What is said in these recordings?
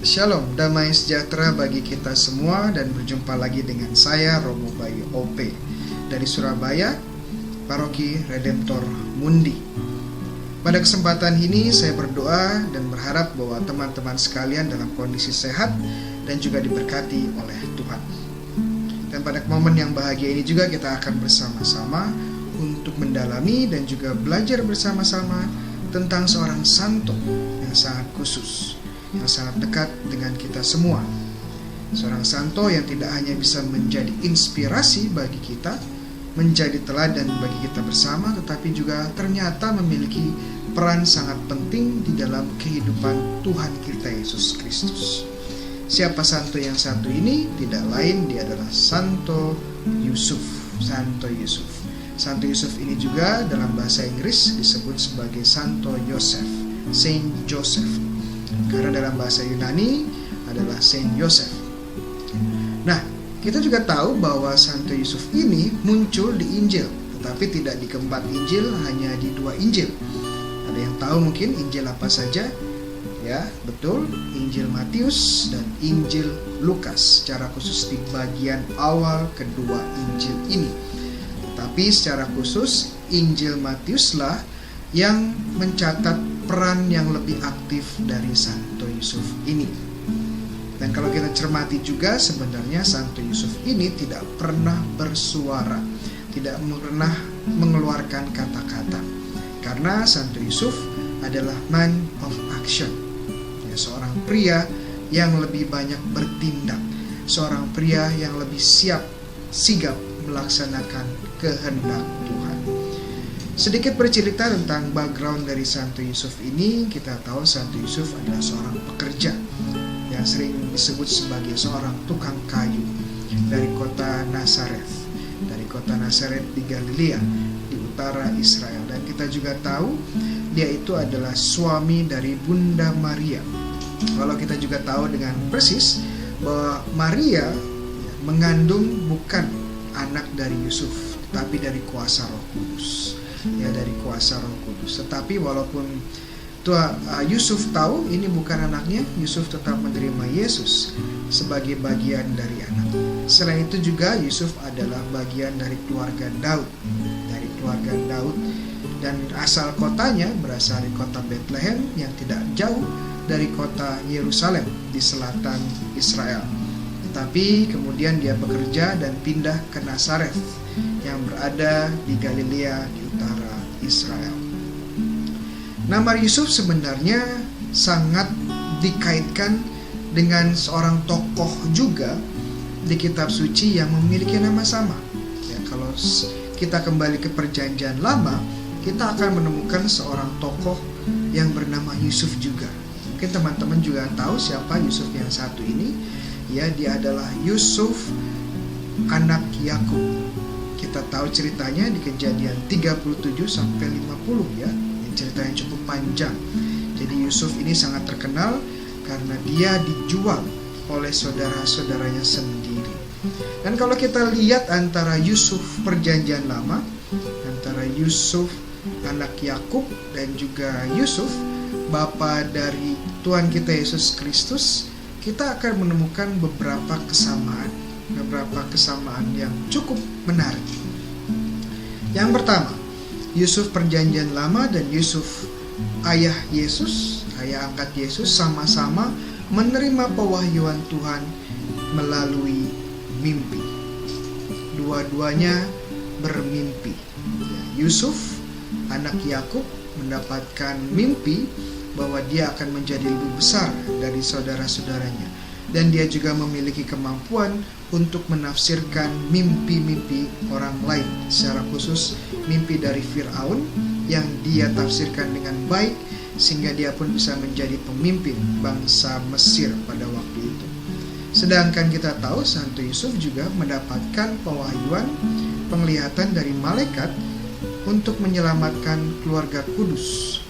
Shalom, damai sejahtera bagi kita semua dan berjumpa lagi dengan saya Romo Bayu OP dari Surabaya, Paroki Redemptor Mundi. Pada kesempatan ini saya berdoa dan berharap bahwa teman-teman sekalian dalam kondisi sehat dan juga diberkati oleh Tuhan. Dan pada momen yang bahagia ini juga kita akan bersama-sama untuk mendalami dan juga belajar bersama-sama tentang seorang santo yang sangat khusus, yang sangat dekat dengan kita semua. Seorang santo yang tidak hanya bisa menjadi inspirasi bagi kita, menjadi teladan bagi kita bersama, tetapi juga ternyata memiliki peran sangat penting di dalam kehidupan Tuhan kita Yesus Kristus. Siapa santo yang satu ini? Tidak lain, dia adalah Santo Yusuf. Santo Yusuf. Santo Yusuf ini juga dalam bahasa Inggris disebut sebagai Santo Yosef, Saint Joseph. Karena dalam bahasa Yunani adalah Saint Joseph. Nah, kita juga tahu bahwa Santo Yusuf ini muncul di Injil, tetapi tidak di keempat Injil, hanya di 2 Injil. Ada yang tahu mungkin Injil apa saja? Ya, betul, Injil Matius dan Injil Lukas, secara khusus di bagian awal kedua Injil ini. Tetapi secara khusus Injil Matiuslah yang mencatat peran yang lebih aktif dari Santo Yusuf ini. Dan kalau kita cermati juga, sebenarnya Santo Yusuf ini tidak pernah bersuara, tidak pernah mengeluarkan kata-kata, karena Santo Yusuf adalah man of action, ya, seorang pria yang lebih banyak bertindak, seorang pria yang lebih sigap melaksanakan kehendak Tuhan. Sedikit bercerita tentang background dari Santo Yusuf ini. Kita tahu Santo Yusuf adalah seorang pekerja yang sering disebut sebagai seorang tukang kayu dari kota Nazaret, di Galilea, di utara Israel. Dan kita juga tahu dia itu adalah suami dari Bunda Maria. Kalau kita juga tahu dengan persis bahwa Maria mengandung bukan anak dari Yusuf, tetapi dari kuasa Roh Kudus. Ya, dari kuasa Roh Kudus. Tetapi walaupun Yusuf tahu ini bukan anaknya, Yusuf tetap menerima Yesus sebagai bagian dari anak. Selain itu juga Yusuf adalah bagian dari keluarga Daud, dan asal kotanya berasal dari kota Bethlehem yang tidak jauh dari kota Yerusalem di selatan Israel. Tetapi kemudian dia bekerja dan pindah ke Nazaret yang berada di Galilea di utara Israel. Nama Yusuf sebenarnya sangat dikaitkan dengan seorang tokoh juga di kitab suci yang memiliki nama sama. Ya, kalau kita kembali ke Perjanjian Lama, kita akan menemukan seorang tokoh yang bernama Yusuf juga. Mungkin teman-teman juga tahu siapa Yusuf yang satu ini. Ya, dia adalah Yusuf anak Yakub. Kita tahu ceritanya di Kejadian 37 sampai 50 ya. Cerita yang cukup panjang. Jadi Yusuf ini sangat terkenal karena dia dijual oleh saudara-saudaranya sendiri. Dan kalau kita lihat antara Yusuf Perjanjian Lama, antara Yusuf anak Yakub dan juga Yusuf bapa dari Tuhan kita Yesus Kristus, kita akan menemukan beberapa kesamaan yang cukup menarik. Yang pertama, Yusuf Perjanjian Lama dan Yusuf ayah Yesus, ayah angkat Yesus, sama-sama menerima pewahyuan Tuhan melalui mimpi. Dua-duanya bermimpi. Yusuf anak Yakub mendapatkan mimpi bahwa dia akan menjadi lebih besar dari saudara-saudaranya, dan dia juga memiliki kemampuan untuk menafsirkan mimpi-mimpi orang lain, secara khusus mimpi dari Firaun yang dia tafsirkan dengan baik sehingga dia pun bisa menjadi pemimpin bangsa Mesir pada waktu itu. Sedangkan kita tahu Santo Yusuf juga mendapatkan pewahyuan, penglihatan dari malaikat untuk menyelamatkan keluarga kudus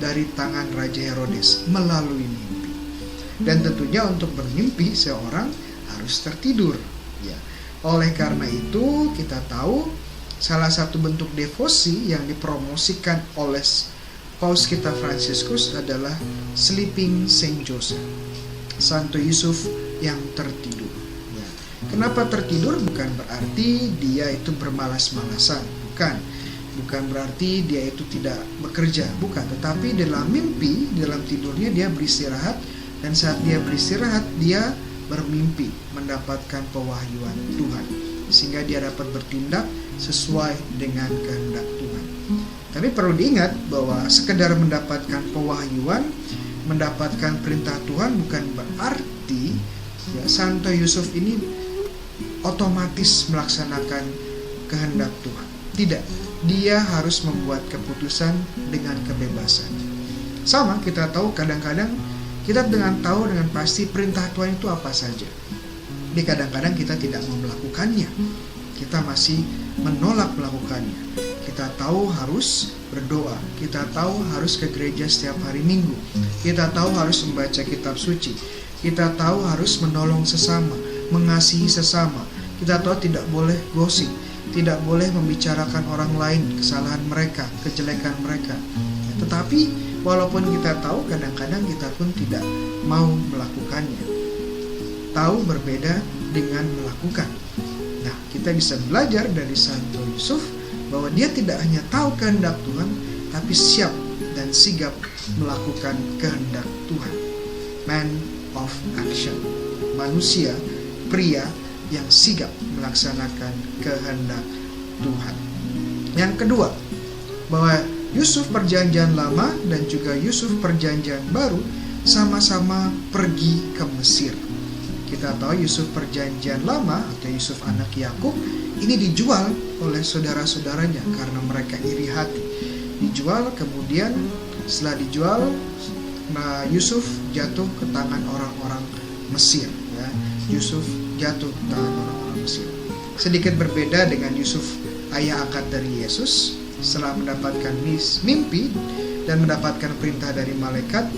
dari tangan Raja Herodes melalui mimpi. Dan tentunya untuk bermimpi seorang harus tertidur. Ya. Oleh karena itu kita tahu salah satu bentuk devosi yang dipromosikan oleh Paus kita Fransiskus adalah Sleeping Saint Joseph. Santo Yusuf yang tertidur. Ya. Kenapa tertidur? Bukan berarti dia itu bermalas-malasan, bukan berarti dia itu tidak bekerja, bukan. Tetapi dalam mimpi, dalam tidurnya dia beristirahat, dan saat dia beristirahat dia bermimpi mendapatkan pewahyuan Tuhan, sehingga dia dapat bertindak sesuai dengan kehendak Tuhan. Tapi perlu diingat bahwa sekedar mendapatkan pewahyuan, mendapatkan perintah Tuhan bukan berarti Santo Yusuf ini otomatis melaksanakan kehendak Tuhan. Tidak, dia harus membuat keputusan dengan kebebasan. Sama, kita tahu kadang-kadang kita tahu dengan pasti perintah Tuhan itu apa saja. Tapi kadang-kadang kita tidak mau melakukannya. Kita masih menolak melakukannya. Kita tahu harus berdoa, kita tahu harus ke gereja setiap hari Minggu, kita tahu harus membaca kitab suci, kita tahu harus menolong sesama, mengasihi sesama, kita tahu tidak boleh gosip, tidak boleh membicarakan orang lain, kesalahan mereka, kejelekan mereka. Tetapi walaupun kita tahu, kadang-kadang kita pun tidak mau melakukannya. Tahu berbeda dengan melakukan. Nah, kita bisa belajar dari Santo Yusuf bahwa dia tidak hanya tahu kehendak Tuhan, tapi siap dan sigap melakukan kehendak Tuhan. Man of action. Manusia, pria yang sigap melaksanakan kehendak Tuhan. Yang kedua, bahwa Yusuf Perjanjian Lama dan juga Yusuf Perjanjian Baru sama-sama pergi ke Mesir. Kita tahu Yusuf Perjanjian Lama atau Yusuf anak Yakub ini dijual oleh saudara-saudaranya karena mereka iri hati. Dijual, kemudian setelah dijual, Yusuf jatuh ke tangan orang-orang Mesir. Ya. Yusuf jatuh ke tangan orang-orang Mesir. Sedikit berbeda dengan Yusuf ayah angkat dari Yesus. Setelah mendapatkan mimpi dan mendapatkan perintah dari malaikat,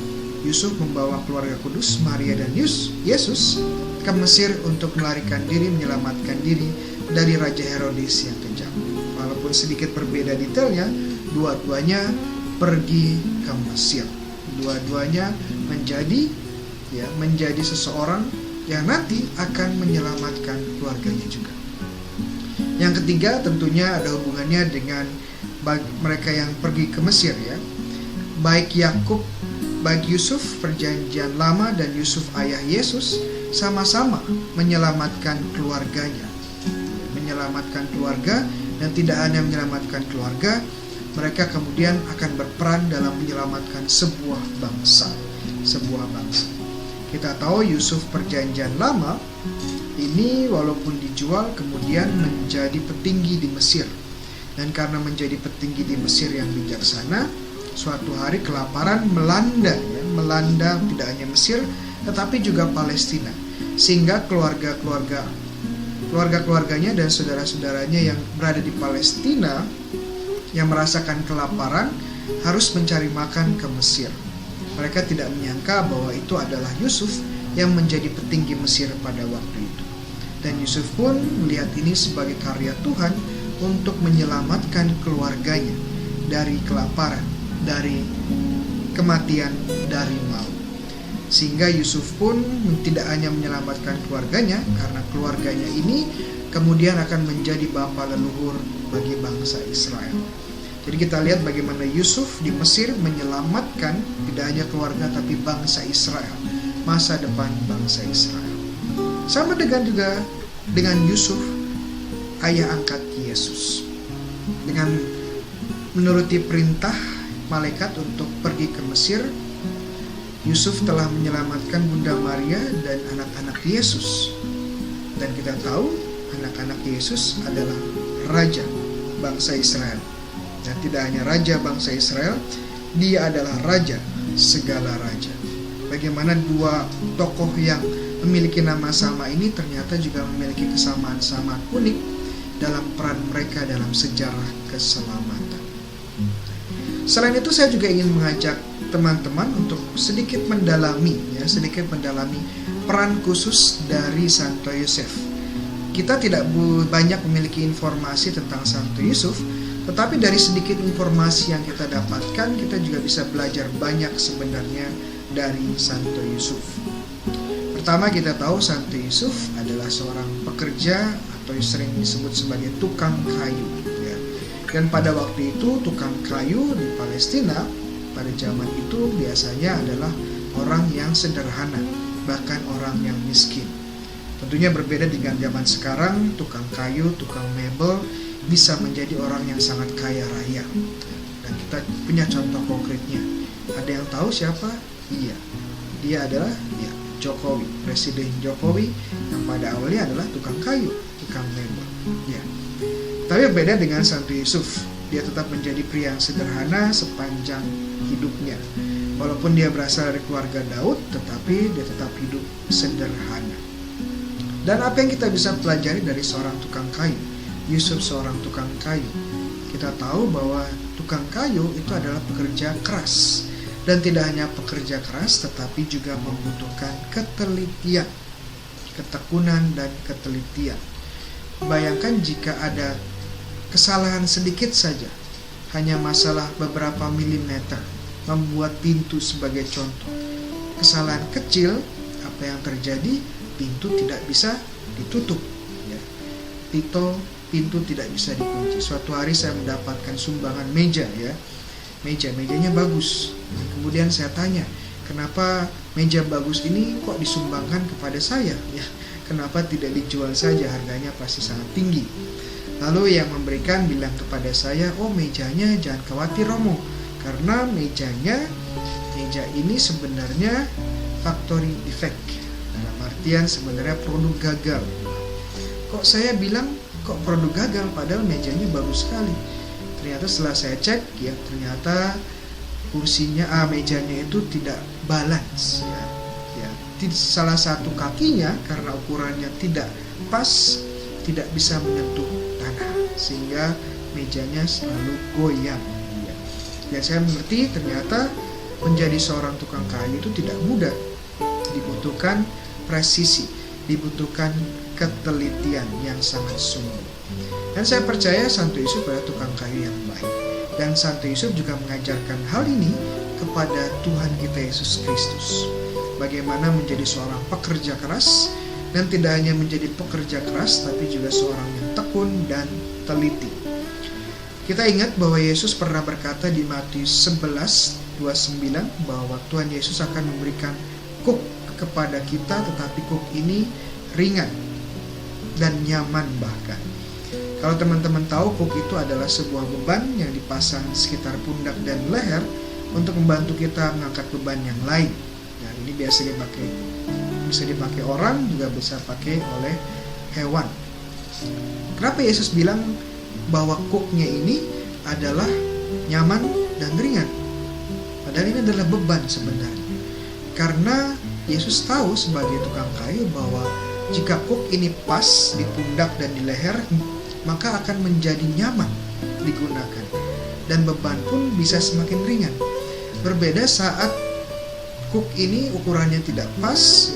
Yusuf membawa keluarga kudus Maria dan Yesus ke Mesir untuk melarikan diri, menyelamatkan diri dari Raja Herodes yang kejam. Walaupun sedikit berbeda detailnya, dua-duanya pergi ke Mesir. Dua-duanya menjadi seseorang yang nanti akan menyelamatkan keluarganya juga. Yang ketiga tentunya ada hubungannya dengan mereka yang pergi ke Mesir, ya. Baik Yusuf Perjanjian Lama dan Yusuf ayah Yesus sama-sama menyelamatkan keluarganya. Menyelamatkan keluarga, dan tidak hanya menyelamatkan keluarga, mereka kemudian akan berperan dalam menyelamatkan sebuah bangsa. Kita tahu Yusuf Perjanjian Lama ini walaupun dijual kemudian menjadi petinggi di Mesir. Dan karena menjadi petinggi di Mesir yang bijaksana, suatu hari kelaparan melanda tidak hanya Mesir tetapi juga Palestina, sehingga keluarga-keluarganya dan saudara-saudaranya yang berada di Palestina yang merasakan kelaparan harus mencari makan ke Mesir. Mereka tidak menyangka bahwa itu adalah Yusuf yang menjadi petinggi Mesir pada waktu itu. Dan Yusuf pun melihat ini sebagai karya Tuhan untuk menyelamatkan keluarganya dari kelaparan, dari kematian, dari maut. Sehingga Yusuf pun tidak hanya menyelamatkan keluarganya, karena keluarganya ini kemudian akan menjadi bapa leluhur bagi bangsa Israel. Jadi kita lihat bagaimana Yusuf di Mesir menyelamatkan tidak hanya keluarga tapi bangsa Israel, masa depan bangsa Israel. Sama dengan Yusuf ayah angkat Yesus. Dengan menuruti perintah malaikat untuk pergi ke Mesir, Yusuf telah menyelamatkan Bunda Maria dan anak-anak Yesus. Dan kita tahu anak-anak Yesus adalah raja bangsa Israel. Dan tidak hanya raja bangsa Israel, dia adalah raja segala raja. Bagaimana dua tokoh yang memiliki nama sama ini ternyata juga memiliki kesamaan-kesamaan unik dalam peran mereka dalam sejarah keselamatan. Selain itu saya juga ingin mengajak teman-teman untuk sedikit mendalami peran khusus dari Santo Yusuf. Kita tidak banyak memiliki informasi tentang Santo Yusuf, tetapi dari sedikit informasi yang kita dapatkan, kita juga bisa belajar banyak sebenarnya dari Santo Yusuf. Pertama, kita tahu Santo Yusuf adalah seorang pekerja atau sering disebut sebagai tukang kayu, ya. Dan pada waktu itu tukang kayu di Palestina pada zaman itu biasanya adalah orang yang sederhana, bahkan orang yang miskin. Tentunya berbeda dengan zaman sekarang, tukang kayu, tukang mebel bisa menjadi orang yang sangat kaya raya. Dan kita punya contoh konkretnya. Ada yang tahu siapa? Iya, dia adalah Jokowi, Presiden Jokowi, yang pada awalnya adalah tukang kayu, tukang mebel. Ya. Tapi berbeda dengan Santo Yusuf, dia tetap menjadi pria yang sederhana sepanjang hidupnya. Walaupun dia berasal dari keluarga Daud, tetapi dia tetap hidup sederhana. Dan apa yang kita bisa pelajari dari seorang tukang kayu? Yusuf seorang tukang kayu. Kita tahu bahwa tukang kayu itu adalah pekerja keras. Dan tidak hanya pekerja keras, tetapi juga membutuhkan ketelitian, ketekunan dan ketelitian. Bayangkan jika ada kesalahan sedikit saja, hanya masalah beberapa milimeter, membuat pintu sebagai contoh. Kesalahan kecil, apa yang terjadi? Pintu tidak bisa ditutup. Ya. Pintu tidak bisa dikunci. Suatu hari saya mendapatkan sumbangan meja, ya. Mejanya bagus. Kemudian saya tanya, kenapa meja bagus ini kok disumbangkan kepada saya? Ya, kenapa tidak dijual saja? Harganya pasti sangat tinggi. Lalu yang memberikan bilang kepada saya, oh mejanya jangan khawatir Romo, karena meja ini sebenarnya factory defect. Dalam artian sebenarnya produk gagal. Kok saya bilang kok produk gagal padahal mejanya bagus sekali? Ternyata setelah saya cek, ya ternyata mejanya itu tidak balance, ya. Salah satu kakinya karena ukurannya tidak pas, tidak bisa menyentuh tanah, sehingga mejanya selalu goyang. Ya. Dan saya mengerti ternyata menjadi seorang tukang kayu itu tidak mudah, dibutuhkan presisi, dibutuhkan ketelitian yang sangat sungguh. Dan saya percaya Santo Yusuf adalah tukang kayu yang baik. Dan Santo Yusuf juga mengajarkan hal ini kepada Tuhan kita Yesus Kristus. Bagaimana menjadi seorang pekerja keras, dan tidak hanya menjadi pekerja keras, tapi juga seorang yang tekun dan teliti. Kita ingat bahwa Yesus pernah berkata di Matius 11:29 bahwa Tuhan Yesus akan memberikan kuk kepada kita, tetapi kuk ini ringan dan nyaman bahkan. Kalau teman-teman tahu, kuk itu adalah sebuah beban yang dipasang sekitar pundak dan leher untuk membantu kita mengangkat beban yang lain. Nah, ini bisa dipakai orang, juga bisa dipakai oleh hewan. Kenapa Yesus bilang bahwa kuknya ini adalah nyaman dan ringan? Padahal ini adalah beban sebenarnya. Karena Yesus tahu sebagai tukang kayu bahwa jika kuk ini pas di pundak dan di leher, maka akan menjadi nyaman digunakan, dan beban pun bisa semakin ringan. Berbeda saat kuk ini ukurannya tidak pas,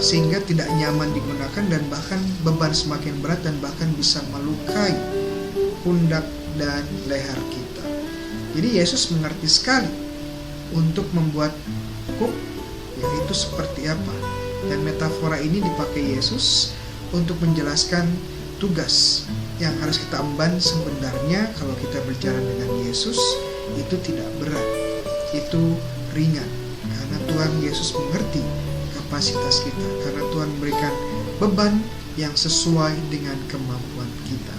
sehingga tidak nyaman digunakan, dan bahkan beban semakin berat dan bahkan bisa melukai pundak dan leher kita. Jadi Yesus mengerti sekali untuk membuat kuk, yaitu seperti apa. Dan metafora ini dipakai Yesus untuk menjelaskan tugas yang harus kita emban. Sebenarnya kalau kita berjalan dengan Yesus itu tidak berat, itu ringan, karena Tuhan Yesus mengerti kapasitas kita, karena Tuhan memberikan beban yang sesuai dengan kemampuan kita.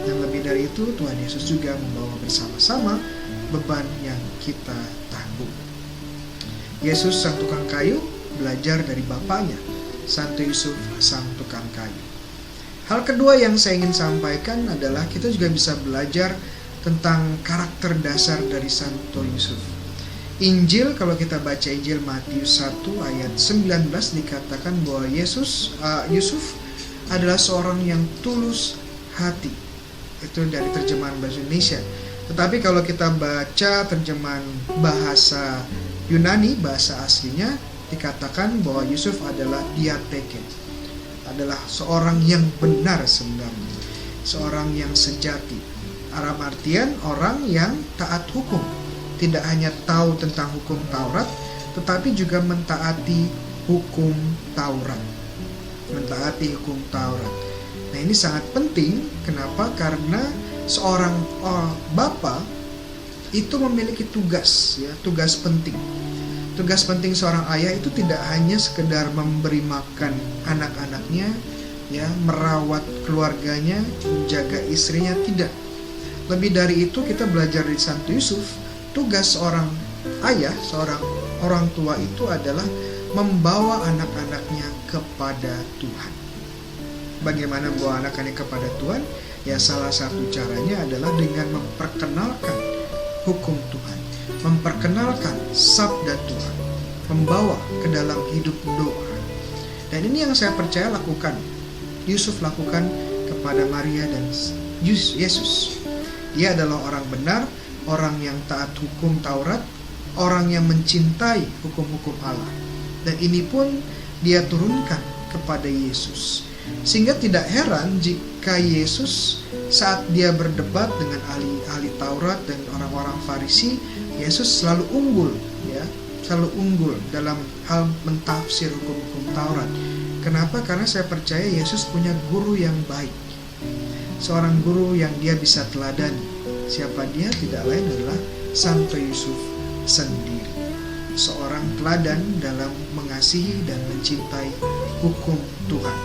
Dan lebih dari itu, Tuhan Yesus juga membawa bersama-sama beban yang kita tanggung. Yesus sang tukang kayu belajar dari bapaknya, Santo Yusuf sang tukang kayu. Hal kedua yang saya ingin sampaikan adalah kita juga bisa belajar tentang karakter dasar dari Santo Yusuf. Injil, kalau kita baca Injil Matius 1 ayat 19, dikatakan bahwa Yusuf adalah seorang yang tulus hati. Itu dari terjemahan bahasa Indonesia. Tetapi kalau kita baca terjemahan bahasa Yunani, bahasa aslinya, dikatakan bahwa Yusuf adalah diateke, adalah seorang yang benar sebenarnya, seorang yang sejati. Dalam artian orang yang taat hukum, tidak hanya tahu tentang hukum Taurat, tetapi juga mentaati hukum Taurat. Mentaati hukum Taurat. Nah, ini sangat penting. Kenapa? Karena seorang bapa itu memiliki tugas, ya, tugas penting. Tugas penting seorang ayah itu tidak hanya sekedar memberi makan anak-anaknya, ya, merawat keluarganya, menjaga istrinya, tidak. Lebih dari itu, kita belajar dari Santo Yusuf, tugas seorang ayah, seorang orang tua itu adalah membawa anak-anaknya kepada Tuhan. Bagaimana membawa anak-anaknya kepada Tuhan? Ya, salah satu caranya adalah dengan memperkenalkan hukum Tuhan, memperkenalkan sabda Tuhan, membawa ke dalam hidup doa. Dan ini yang saya percaya Yusuf lakukan kepada Maria dan Yesus. Dia adalah orang benar, orang yang taat hukum Taurat, orang yang mencintai hukum-hukum Allah. Dan ini pun dia turunkan kepada Yesus. Sehingga tidak heran jika Yesus saat dia berdebat dengan ahli Taurat dan orang-orang Farisi, Yesus selalu unggul, ya, selalu unggul dalam hal mentafsir hukum-hukum Taurat. Kenapa? Karena saya percaya Yesus punya guru yang baik, seorang guru yang dia bisa teladani. Siapa dia? Tidak lain adalah Santo Yusuf sendiri, seorang teladan dalam mengasihi dan mencintai hukum Tuhan.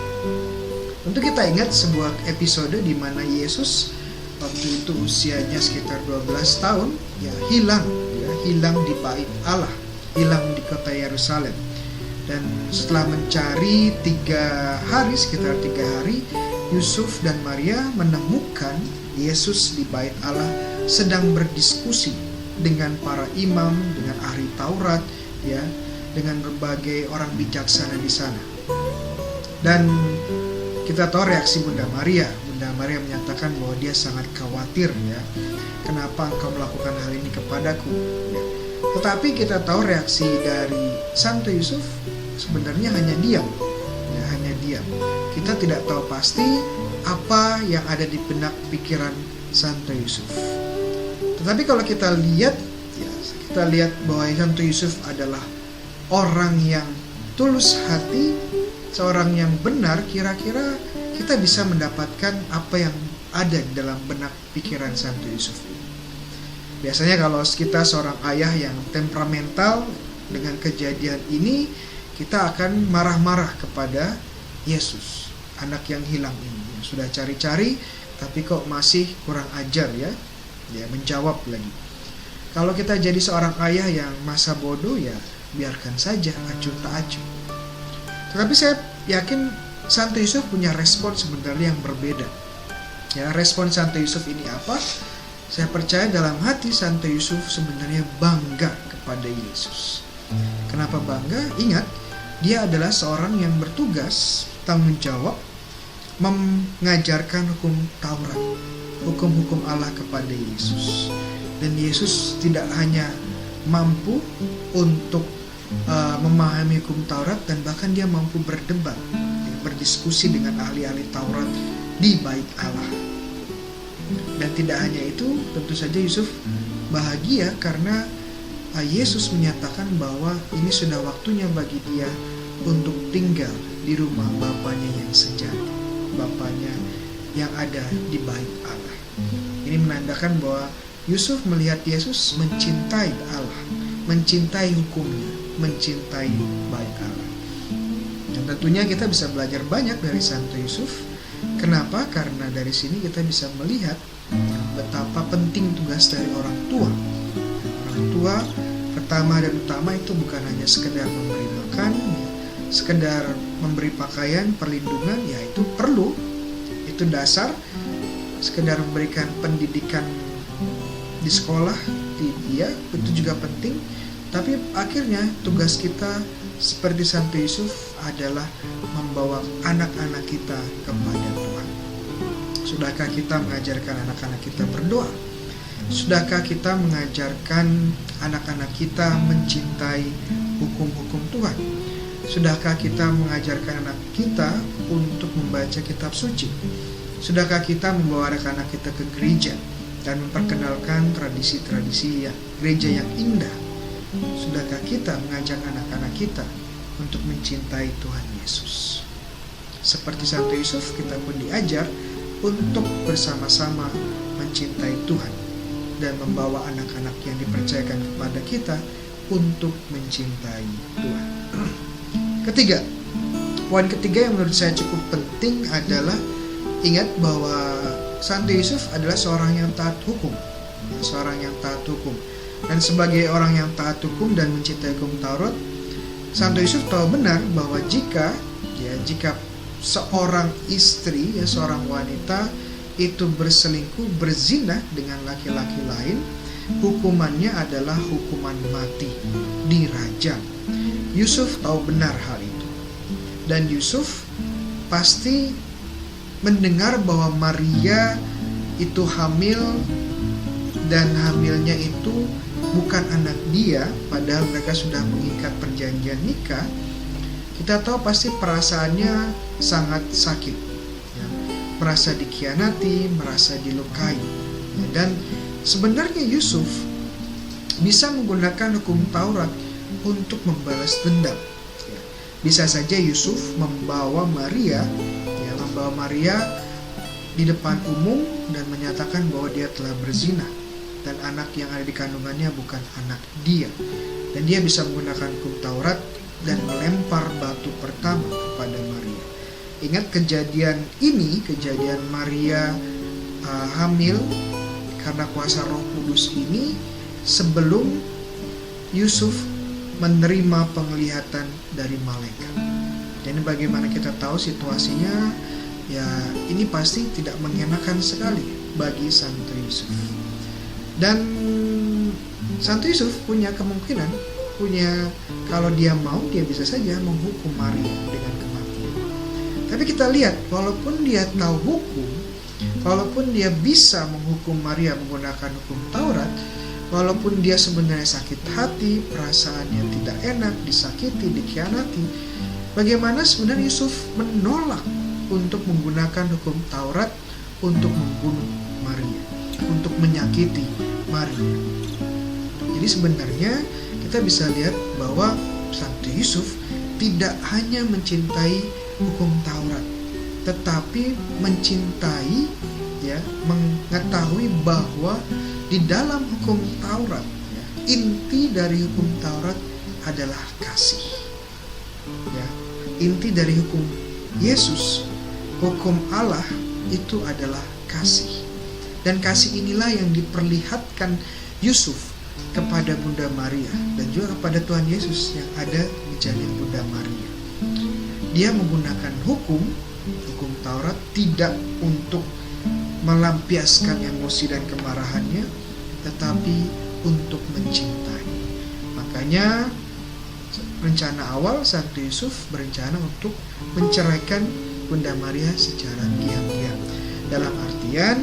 Untuk kita ingat sebuah episode di mana Yesus waktu itu usianya sekitar 12 tahun, ya, hilang di bait Allah, hilang di kota Yerusalem. Dan setelah mencari sekitar 3 hari, Yusuf dan Maria menemukan Yesus di bait Allah sedang berdiskusi dengan para imam, dengan ahli Taurat, ya, dengan berbagai orang bijaksana di sana. Dan kita tahu reaksi Bunda Maria. Bunda Maria menyatakan bahwa dia sangat khawatir, ya, kenapa engkau melakukan hal ini kepadaku, ya. Tetapi kita tahu reaksi dari Santo Yusuf sebenarnya hanya diam, ya, hanya diam. Kita tidak tahu pasti apa yang ada di benak pikiran Santo Yusuf. Tetapi kalau kita lihat, ya, kita lihat bahwa Santo Yusuf adalah orang yang tulus hati, seorang yang benar. Kira-kira kita bisa mendapatkan apa yang ada di dalam benak pikiran Santo Yusuf. Biasanya kalau kita seorang ayah yang temperamental, dengan kejadian ini kita akan marah-marah kepada Yesus, anak yang hilang ini. Sudah cari-cari tapi kok masih kurang ajar, ya, menjawab lagi. Kalau kita jadi seorang ayah yang masa bodoh, ya biarkan saja, acuh tak acuh. Tetapi saya yakin Santo Yusuf punya respon sebenarnya yang berbeda. Ya, respon Santo Yusuf ini apa? Saya percaya dalam hati Santo Yusuf sebenarnya bangga kepada Yesus. Kenapa bangga? Ingat, dia adalah seorang yang bertugas, tanggung jawab, mengajarkan hukum Taurat, hukum-hukum Allah kepada Yesus. Dan Yesus tidak hanya mampu untuk memahami hukum Taurat, dan bahkan dia mampu berdebat, berdiskusi dengan ahli-ahli Taurat di bait Allah. Dan tidak hanya itu, tentu saja Yusuf bahagia karena Yesus menyatakan bahwa ini sudah waktunya bagi dia untuk tinggal di rumah Bapanya yang sejati, Bapanya yang ada di bait Allah. Ini menandakan bahwa Yusuf melihat Yesus mencintai Allah, mencintai hukumnya, mencintai bait Allah. Dan tentunya kita bisa belajar banyak dari Santo Yusuf. Kenapa? Karena dari sini kita bisa melihat betapa penting tugas dari orang tua. Orang tua pertama dan utama itu bukan hanya sekedar memberi makan, sekedar memberi pakaian, perlindungan, ya itu perlu, itu dasar. Sekedar memberikan pendidikan di sekolah, ya itu juga penting. Tapi akhirnya tugas kita seperti Santo Yusuf adalah membawa anak-anak kita kepada Tuhan. Sudahkah kita mengajarkan anak-anak kita berdoa? Sudahkah kita mengajarkan anak-anak kita mencintai hukum-hukum Tuhan? Sudahkah kita mengajarkan anak kita untuk membaca kitab suci? Sudahkah kita membawa anak-anak kita ke gereja dan memperkenalkan tradisi-tradisi gereja yang indah? sudahkah kita mengajak anak-anak kita untuk mencintai Tuhan Yesus? Seperti Santo Yusuf, kita pun diajar untuk bersama-sama mencintai Tuhan dan membawa anak-anak yang dipercayakan kepada kita untuk mencintai Tuhan. Ketiga, poin ketiga yang menurut saya cukup penting adalah ingat bahwa Santo Yusuf adalah seorang yang taat hukum. Dan sebagai orang yang taat hukum dan mencintai hukum Taurat, Santo Yusuf tahu benar bahwa jika seorang istri, seorang wanita itu berselingkuh, berzina dengan laki-laki lain, hukumannya adalah hukuman mati, dirajam. Yusuf tahu benar hal itu. Dan Yusuf pasti mendengar bahwa Maria itu hamil, dan hamilnya itu bukan anak dia, padahal mereka sudah mengikat perjanjian nikah. Kita tahu pasti perasaannya sangat sakit, merasa dikhianati, merasa dilukai. Dan sebenarnya Yusuf bisa menggunakan hukum Taurat untuk membalas dendam. Bisa saja Yusuf membawa Maria di depan umum dan menyatakan bahwa dia telah berzina dan anak yang ada di kandungannya bukan anak dia. Dan dia bisa menggunakan hukum Taurat dan melempar batu pertama kepada Maria. Ingat kejadian Maria hamil karena kuasa Roh Kudus ini sebelum Yusuf menerima penglihatan dari malaikat. Dan bagaimana kita tahu situasinya, ini pasti tidak mengenakan sekali bagi Santo Yusuf. Dan Santo Yusuf punya kemungkinan, kalau dia mau, dia bisa saja menghukum Maria dengan kematian. Tapi kita lihat, walaupun dia tahu hukum, walaupun dia bisa menghukum Maria menggunakan hukum Taurat, walaupun dia sebenarnya sakit hati, perasaannya tidak enak, disakiti, dikhianati, bagaimana sebenarnya Yusuf menolak untuk menggunakan hukum Taurat untuk membunuh Maria, untuk menyakiti Maria. Jadi sebenarnya kita bisa lihat bahwa Santo Yusuf tidak hanya mencintai hukum Taurat, tetapi mencintai, mengetahui bahwa di dalam hukum Taurat, inti dari hukum Taurat adalah kasih. Inti dari hukum Yesus, hukum Allah itu adalah kasih. Dan kasih inilah yang diperlihatkan Yusuf kepada Bunda Maria dan juga kepada Tuhan Yesus yang ada di janin Bunda Maria. Dia menggunakan hukum Taurat tidak untuk melampiaskan emosi dan kemarahannya, tetapi untuk mencintai. Makanya rencana awal Santo Yusuf berencana untuk menceraikan Bunda Maria secara diam-diam. Dalam artian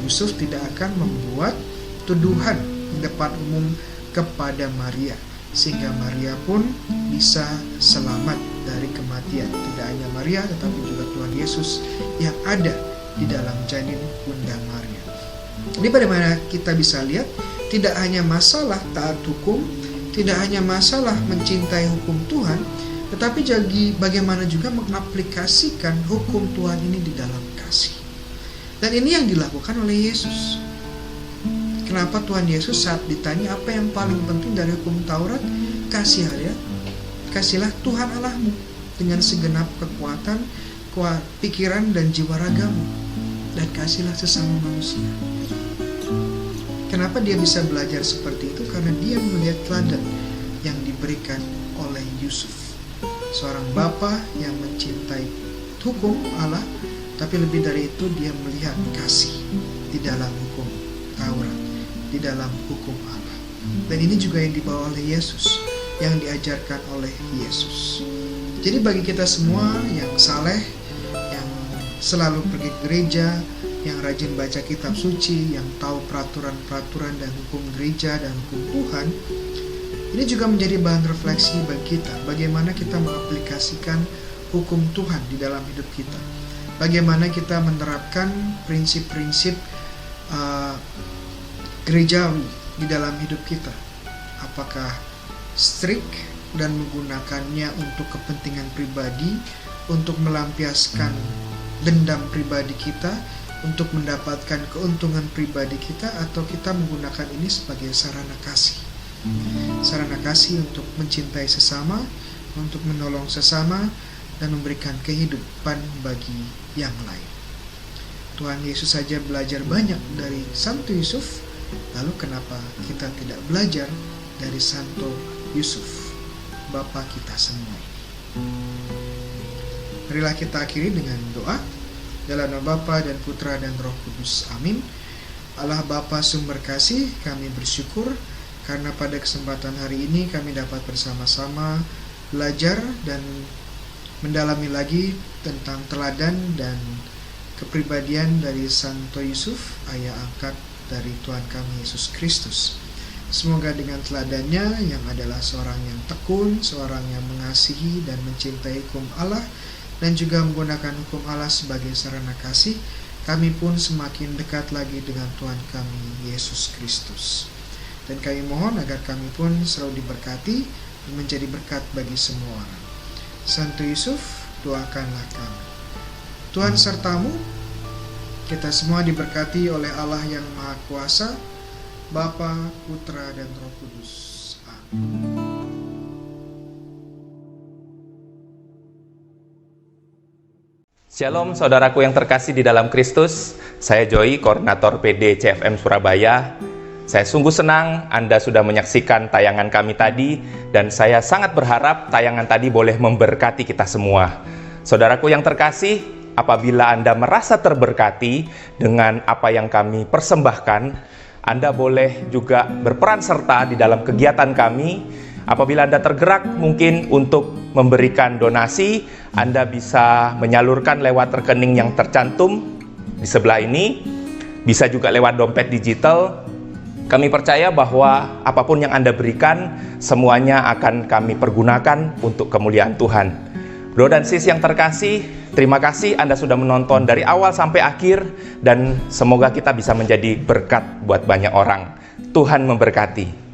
Yusuf tidak akan membuat tuduhan di depan umum kepada Maria, sehingga Maria pun bisa selamat dari kematian. Tidak hanya Maria, tetapi juga Tuhan Yesus yang ada di dalam janin Bunda Maria. Ini bagaimana kita bisa lihat, tidak hanya masalah taat hukum, tidak hanya masalah mencintai hukum Tuhan, tetapi bagaimana juga mengaplikasikan hukum Tuhan ini di dalam kasih. Dan ini yang dilakukan oleh Yesus. Kenapa Tuhan Yesus saat ditanya apa yang paling penting dari hukum Taurat? Kasihlah Tuhan Allahmu dengan segenap kekuatan, pikiran dan jiwa ragamu, dan kasihlah sesama manusia. Kenapa dia bisa belajar seperti itu? Karena dia melihat teladan yang diberikan oleh Yusuf, seorang bapa yang mencintai hukum Allah, tapi lebih dari itu dia melihat kasih di dalam hukum Taurat, di dalam hukum Allah. Dan ini juga yang dibawa oleh Yesus, yang diajarkan oleh Yesus. Jadi bagi kita semua yang saleh, yang selalu pergi ke gereja, yang rajin baca kitab suci, yang tahu peraturan-peraturan dan hukum gereja dan hukum Tuhan, ini juga menjadi bahan refleksi bagi kita. Bagaimana kita mengaplikasikan hukum Tuhan di dalam hidup kita. Bagaimana kita menerapkan prinsip-prinsip gerejawi di dalam hidup kita. Apakah strict dan menggunakannya untuk kepentingan pribadi, untuk melampiaskan dendam pribadi kita, untuk mendapatkan keuntungan pribadi kita, atau kita menggunakan ini sebagai sarana kasih. Sarana kasih untuk mencintai sesama, untuk menolong sesama, dan memberikan kehidupan bagi yang lain. Tuhan Yesus saja belajar banyak dari Santo Yusuf, lalu kenapa kita tidak belajar dari Santo Yusuf, Bapa kita semua ini? Marilah kita akhiri dengan doa. Dalam nama Bapa dan Putra dan Roh Kudus. Amin. Allah Bapa sumber kasih, kami bersyukur karena pada kesempatan hari ini kami dapat bersama-sama belajar dan mendalami lagi tentang teladan dan kepribadian dari Santo Yusuf, ayah angkat dari Tuhan kami Yesus Kristus. Semoga dengan teladannya yang adalah seorang yang tekun, seorang yang mengasihi dan mencintai hukum Allah, dan juga menggunakan hukum Allah sebagai sarana kasih, kami pun semakin dekat lagi dengan Tuhan kami Yesus Kristus. Dan kami mohon agar kami pun selalu diberkati dan menjadi berkat bagi semua orang. Santo Yusuf, doakanlah kami. Tuhan sertamu, kita semua diberkati oleh Allah yang Maha Kuasa, Bapa, Putra, dan Roh Kudus. Amin. Shalom saudaraku yang terkasih di dalam Kristus, saya Joy, Koordinator PD CFM Surabaya. Saya sungguh senang Anda sudah menyaksikan tayangan kami tadi, dan saya sangat berharap tayangan tadi boleh memberkati kita semua. Saudaraku yang terkasih, apabila Anda merasa terberkati dengan apa yang kami persembahkan, Anda boleh juga berperan serta di dalam kegiatan kami. Apabila Anda tergerak mungkin untuk memberikan donasi, Anda bisa menyalurkan lewat rekening yang tercantum di sebelah ini, bisa juga lewat dompet digital. Kami percaya bahwa apapun yang Anda berikan, semuanya akan kami pergunakan untuk kemuliaan Tuhan. Bro dan sis yang terkasih, terima kasih Anda sudah menonton dari awal sampai akhir, dan semoga kita bisa menjadi berkat buat banyak orang. Tuhan memberkati.